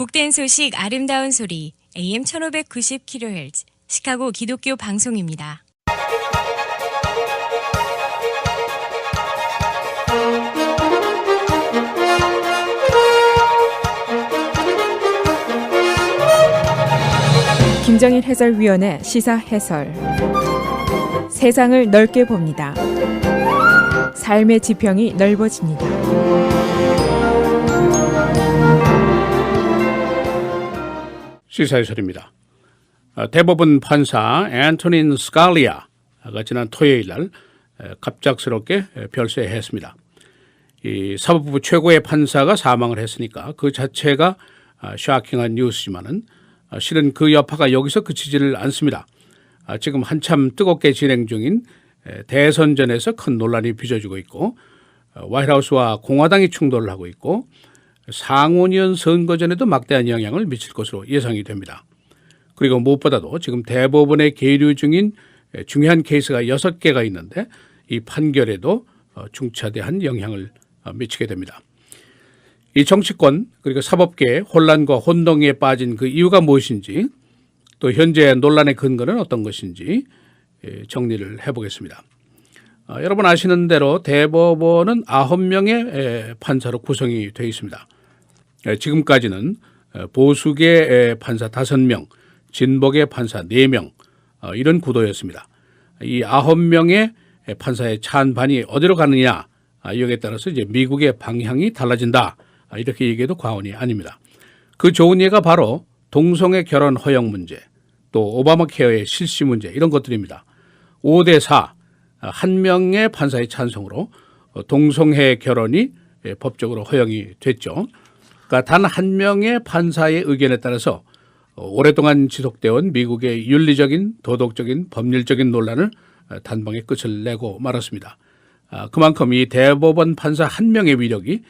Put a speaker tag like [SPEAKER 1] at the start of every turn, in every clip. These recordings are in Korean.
[SPEAKER 1] 복된 소식 아름다운 소리 AM 1590kHz 시카고 기독교 방송입니다.
[SPEAKER 2] 김정일 해설위원의 시사 해설. 세상을 넓게 봅니다. 삶의 지평이 넓어집니다.
[SPEAKER 3] 시사해설입니다. 대법원 판사 앤토닌 스칼리아가 지난 토요일 날 갑작스럽게 별세했습니다. 이 사법부 최고의 판사가 사망을 했으니까 그 자체가 쇼킹한 뉴스지만은 실은 그 여파가 여기서 그치지를 않습니다. 지금 한참 뜨겁게 진행 중인 대선전에서 큰 논란이 빚어지고 있고 화이트하우스와 공화당이 충돌을 하고 있고 상원의원 선거전에도 막대한 영향을 미칠 것으로 예상이 됩니다. 그리고 무엇보다도 지금 대법원에 계류 중인 중요한 케이스가 6개가 있는데 이 판결에도 중차대한 영향을 미치게 됩니다. 이 정치권 그리고 사법계의 혼란과 혼동에 빠진 그 이유가 무엇인지 또 현재 논란의 근거는 어떤 것인지 정리를 해보겠습니다. 여러분 아시는 대로 대법원은 9명의 판사로 구성이 되어 있습니다. 지금까지는 보수계 판사 5명, 진보계 판사 4명 이런 구도였습니다. 이 9명의 판사의 찬반이 어디로 가느냐 여기에 따라서 이제 미국의 방향이 달라진다 이렇게 얘기해도 과언이 아닙니다. 그 좋은 예가 바로 동성애 결혼 허용 문제 또 오바마 케어의 실시 문제 이런 것들입니다. 5대4 한 명의 판사의 찬성으로 동성애 결혼이 법적으로 허용이 됐죠. 그러니까 단 한 명의 판사의 의견에 따라서 오랫동안 지속되어 온 미국의 윤리적인 도덕적인 법률적인 논란을 단방에 끝을 내고 말았습니다. 그만큼 이 대법원 판사 한 명의 위력이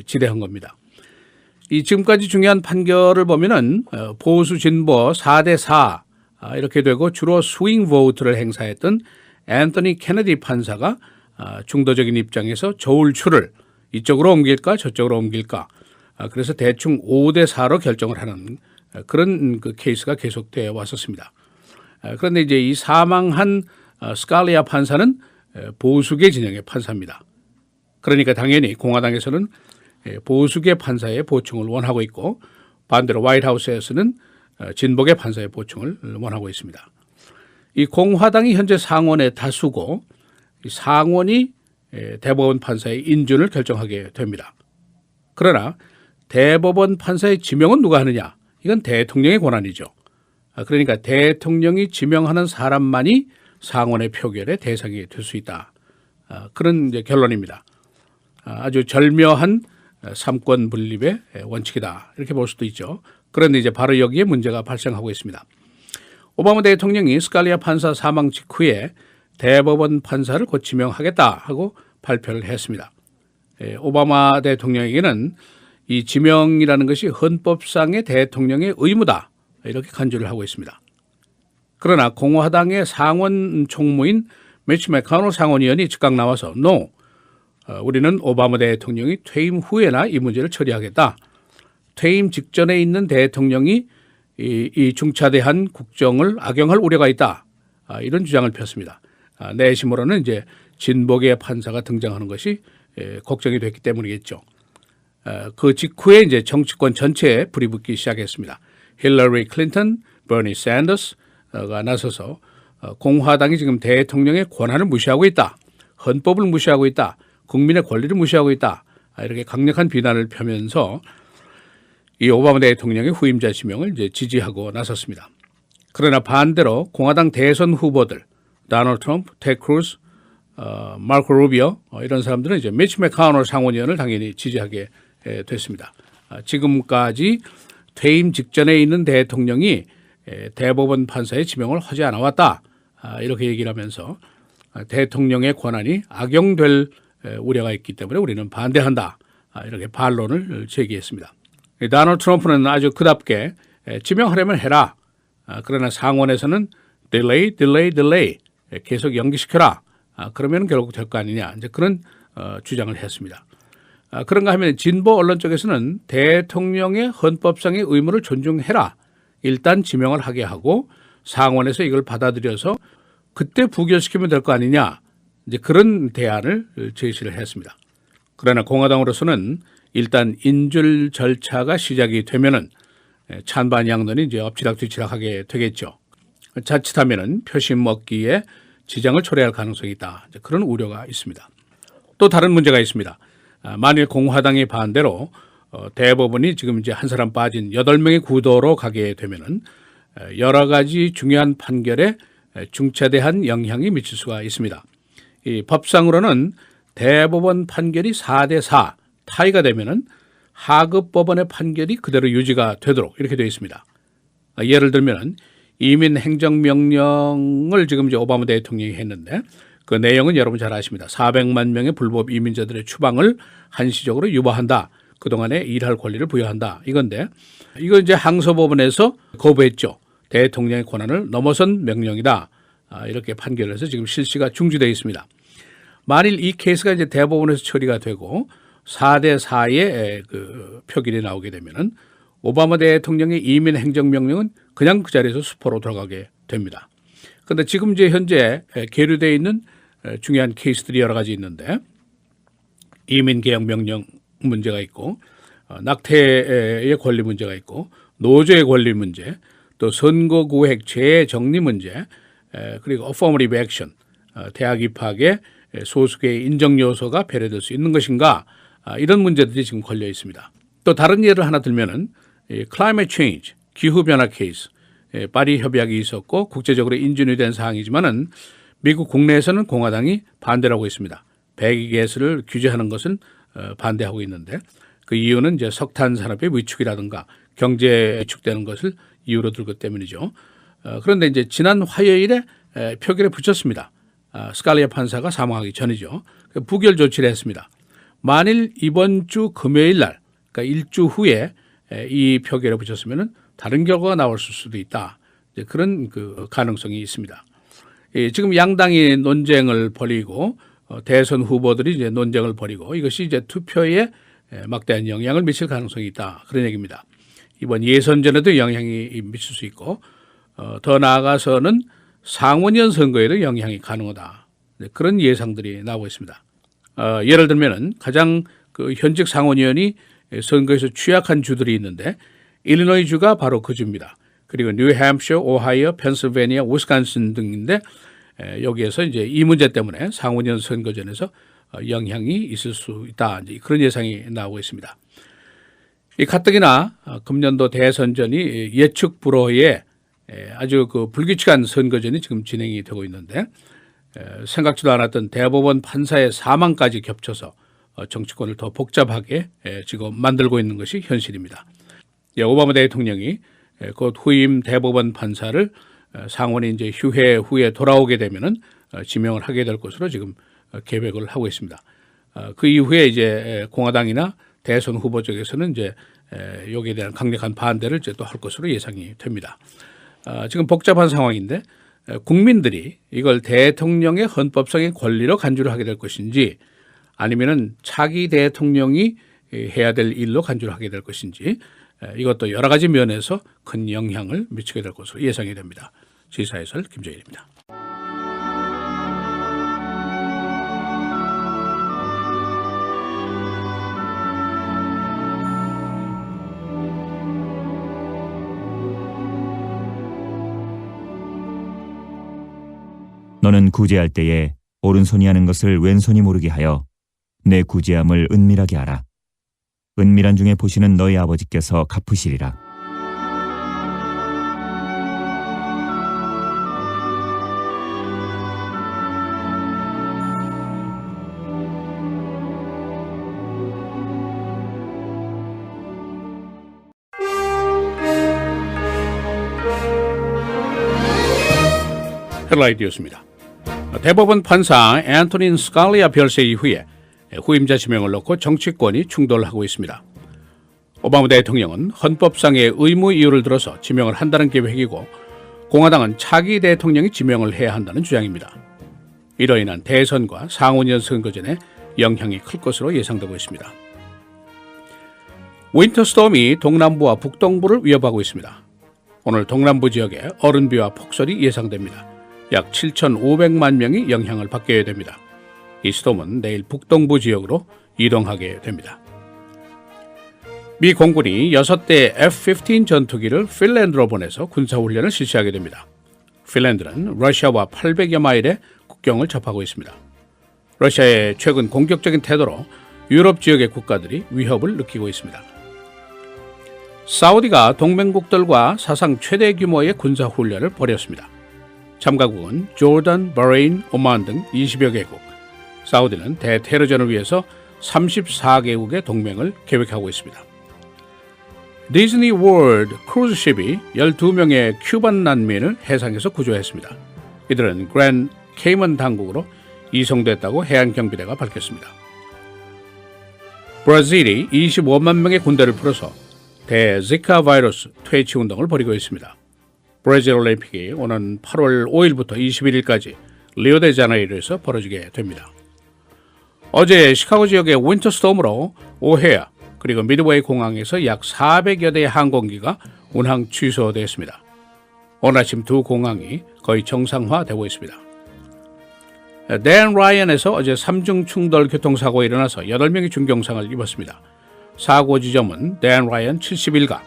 [SPEAKER 3] 지대한 겁니다. 이 지금까지 중요한 판결을 보면은 보수 진보 4대4 이렇게 되고 주로 스윙 보트를 행사했던 앤서니 케네디 판사가 중도적인 입장에서 저울추를 이쪽으로 옮길까 저쪽으로 옮길까 그래서 대충 5대4로 결정을 하는 그런 그 케이스가 계속되어 왔었습니다. 그런데 이제 이 사망한 스칼리아 판사는 보수계 진영의 판사입니다. 그러니까 당연히 공화당에서는 보수계 판사의 보충을 원하고 있고 반대로 화이트하우스에서는 진보계 판사의 보충을 원하고 있습니다. 이 공화당이 현재 상원의 다수고 상원이 대법원 판사의 인준을 결정하게 됩니다. 그러나 대법원 판사의 지명은 누가 하느냐? 이건 대통령의 권한이죠. 그러니까 대통령이 지명하는 사람만이 상원의 표결의 대상이 될 수 있다. 그런 이제 결론입니다. 아주 절묘한 삼권 분립의 원칙이다. 이렇게 볼 수도 있죠. 그런데 이제 바로 여기에 문제가 발생하고 있습니다. 오바마 대통령이 스칼리아 판사 사망 직후에 대법원 판사를 곧 지명하겠다 하고 발표를 했습니다. 오바마 대통령에게는 이 지명이라는 것이 헌법상의 대통령의 의무다 이렇게 간주를 하고 있습니다. 그러나 공화당의 상원 총무인 매치 맥카노 상원의원이 즉각 나와서 NO, 우리는 오바마 대통령이 퇴임 후에나 이 문제를 처리하겠다. 퇴임 직전에 있는 대통령이 이 중차대한 국정을 악용할 우려가 있다. 이런 주장을 폈습니다. 내심으로는 이제 진보계 판사가 등장하는 것이 걱정이 됐기 때문이겠죠. 그 직후에 이제 정치권 전체에 불이 붙기 시작했습니다. 힐러리 클린턴, 버니 샌더스가 나서서 공화당이 지금 대통령의 권한을 무시하고 있다. 헌법을 무시하고 있다. 국민의 권리를 무시하고 있다. 이렇게 강력한 비난을 펴면서 이 오바마 대통령의 후임자 지명을 이제 지지하고 나섰습니다. 그러나 반대로 공화당 대선 후보들, 도널드 트럼프, 테드 크루즈, 마르코 루비오 이런 사람들은 이제 매치 맥카노 상원의원을 당연히 지지하게 됐습니다. 지금까지 퇴임 직전에 있는 대통령이 대법원 판사의 지명을 하지 않아왔다. 이렇게 얘기를 하면서 대통령의 권한이 악용될 우려가 있기 때문에 우리는 반대한다. 이렇게 반론을 제기했습니다. 도널드 트럼프는 아주 그답게 지명하려면 해라. 그러나 상원에서는 delay 계속 연기시켜라. 그러면 결국 될 거 아니냐. 이제 그런 주장을 했습니다. 그런가 하면 진보 언론 쪽에서는 대통령의 헌법상의 의무를 존중해라. 일단 지명을 하게 하고 상원에서 이걸 받아들여서 그때 부결시키면 될 거 아니냐. 이제 그런 대안을 제시를 했습니다. 그러나 공화당으로서는 일단 인줄 절차가 시작이 되면은 찬반 양론이 이제 엎치락뒤치락하게 되겠죠. 자칫하면은 표심 먹기에 지장을 초래할 가능성이 있다. 그런 우려가 있습니다. 또 다른 문제가 있습니다. 만일 공화당의 반대로 대법원이 지금 이제 한 사람 빠진 8명의 구도로 가게 되면은 여러 가지 중요한 판결에 중차대한 영향이 미칠 수가 있습니다. 이 법상으로는 대법원 판결이 4대4 타이가 되면은 하급 법원의 판결이 그대로 유지가 되도록 이렇게 되어 있습니다. 예를 들면 이민 행정명령을 지금 이제 오바마 대통령이 했는데 그 내용은 여러분 잘 아십니다. 400만 명의 불법 이민자들의 추방을 한시적으로 유보한다. 그동안에 일할 권리를 부여한다. 이건데 이거 이제 항소법원에서 거부했죠. 대통령의 권한을 넘어선 명령이다. 이렇게 판결을 해서 지금 실시가 중지되어 있습니다. 만일 이 케이스가 이제 대법원에서 처리가 되고 4대4의 그 표결이 나오게 되면은 오바마 대통령의 이민 행정명령은 그냥 그 자리에서 수포로 들어가게 됩니다. 그런데 지금 이제 현재 계류되어 있는 중요한 케이스들이 여러 가지 있는데 이민개혁명령 문제가 있고 낙태의 권리 문제가 있고 노조의 권리 문제 또 선거구획 재정리 문제 그리고 affirmative action 대학 입학에 소수계의 인정 요소가 배려될 수 있는 것인가 이런 문제들이 지금 걸려 있습니다. 또 다른 예를 하나 들면은 climate change 기후변화 케이스 파리 협약이 있었고 국제적으로 인준이 된 사항이지만은 미국 국내에서는 공화당이 반대를 하고 있습니다. 배기가스를 규제하는 것은 반대하고 있는데 그 이유는 이제 석탄 산업의 위축이라든가 경제에 위축되는 것을 이유로 들기 때문이죠. 그런데 이제 지난 화요일에 표결에 붙였습니다. 스칼리아 판사가 사망하기 전이죠. 부결 조치를 했습니다. 만일 이번 주 금요일 날, 그러니까 일주 후에 이 표결에 붙였으면은 다른 결과가 나올 수도 있다. 이제 그런 그 가능성이 있습니다. 지금 양당이 논쟁을 벌이고 대선 후보들이 이제 논쟁을 벌이고 이것이 이제 투표에 막대한 영향을 미칠 가능성이 있다. 그런 얘기입니다. 이번 예선전에도 영향이 미칠 수 있고 더 나아가서는 상원의원 선거에도 영향이 가능하다. 그런 예상들이 나오고 있습니다. 예를 들면은 가장 그 현직 상원의원이 선거에서 취약한 주들이 있는데 일리노이 주가 바로 그 주입니다. 그리고 뉴햄프셔, 오하이오, 펜실베니아, 위스콘신 등인데 여기에서 이제 이 문제 때문에 상원의원 선거전에서 영향이 있을 수 있다. 이제 그런 예상이 나오고 있습니다. 이 가뜩이나 금년도 대선전이 예측 불허의 아주 그 불규칙한 선거전이 지금 진행이 되고 있는데 생각지도 않았던 대법원 판사의 사망까지 겹쳐서 정치권을 더 복잡하게 지금 만들고 있는 것이 현실입니다. 오바마 대통령이 곧 후임 대법원 판사를 상원이 이제 휴회 후에 돌아오게 되면은 지명을 하게 될 것으로 지금 계획을 하고 있습니다. 그 이후에 이제 공화당이나 대선 후보 쪽에서는 이제 여기에 대한 강력한 반대를 이제 또 할 것으로 예상이 됩니다. 지금 복잡한 상황인데 국민들이 이걸 대통령의 헌법상의 권리로 간주를 하게 될 것인지 아니면은 차기 대통령이 해야 될 일로 간주를 하게 될 것인지 이것도 여러 가지 면에서 큰 영향을 미치게 될 것으로 예상이 됩니다. 시사해설 김정일입니다.
[SPEAKER 4] 너는 구제할 때에 오른손이 하는 것을 왼손이 모르게 하여 내 구제함을 은밀하게 하라. 은밀한 중에 보시는 너희 아버지께서 갚으시리라.
[SPEAKER 3] 헬라이디였습니다. 대법원 판사 앤토닌 스칼리아 별세 이후에 후임자 지명을 놓고 정치권이 충돌하고 있습니다. 오바마 대통령은 헌법상의 의무 이유를 들어서 지명을 한다는 계획이고 공화당은 차기 대통령이 지명을 해야 한다는 주장입니다. 이로 인한 대선과 상원의원 선거전에 영향이 클 것으로 예상되고 있습니다. 윈터스톰이 동남부와 북동부를 위협하고 있습니다. 오늘 동남부 지역에 얼음비와 폭설이 예상됩니다. 약 7,500만 명이 영향을 받게 됩니다. 이 스톰은 내일 북동부 지역으로 이동하게 됩니다. 미 공군이 6대 F-15 전투기를 핀란드로 보내서 군사훈련을 실시하게 됩니다. 핀란드는 러시아와 800여 마일의 국경을 접하고 있습니다. 러시아의 최근 공격적인 태도로 유럽 지역의 국가들이 위협을 느끼고 있습니다. 사우디가 동맹국들과 사상 최대 규모의 군사훈련을 벌였습니다. 참가국은 조던, 바레인, 오만 등 20여 개국. 사우디는 대테러전을 위해서 34개국의 동맹을 계획하고 있습니다. 디즈니 월드 크루즈십이 12명의 큐반 난민을 해상에서 구조했습니다. 이들은 그랜드 케이먼 당국으로 이송됐다고 해안경비대가 밝혔습니다. 브라질이 25만 명의 군대를 풀어서 대지카 바이러스 퇴치 운동을 벌이고 있습니다. 브라질 올림픽이 오는 8월 5일부터 21일까지 리오데자네이루에서 벌어지게 됩니다. 어제 시카고 지역의 윈터스톰으로 오헤아 그리고 미드웨이 공항에서 약 400여 대의 항공기가 운항 취소됐습니다. 오늘 아침 두 공항이 거의 정상화되고 있습니다. 댄 라이언에서 어제 3중 충돌 교통사고가 일어나서 8명이 중경상을 입었습니다. 사고 지점은 댄 라이언 71가,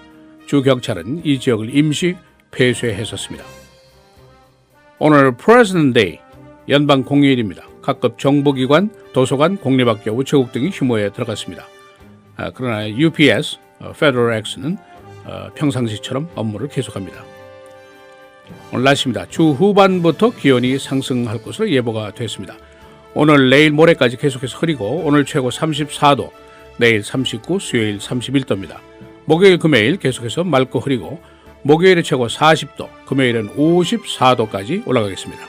[SPEAKER 3] 주 경찰은 이 지역을 임시 폐쇄했었습니다. 오늘 President Day, 연방 공휴일입니다. 각급 정보기관, 도서관, 공립학교, 우체국 등이 휴무에 들어갔습니다. 그러나 UPS, Federal X는 평상시처럼 업무를 계속합니다. 오늘 날씨입니다. 주 후반부터 기온이 상승할 것으로 예보가 됐습니다. 오늘 내일 모레까지 계속해서 흐리고 오늘 최고 34도, 내일 39, 수요일 31도입니다. 목요일, 금요일 계속해서 맑고 흐리고 목요일에 최고 40도, 금요일은 54도까지 올라가겠습니다.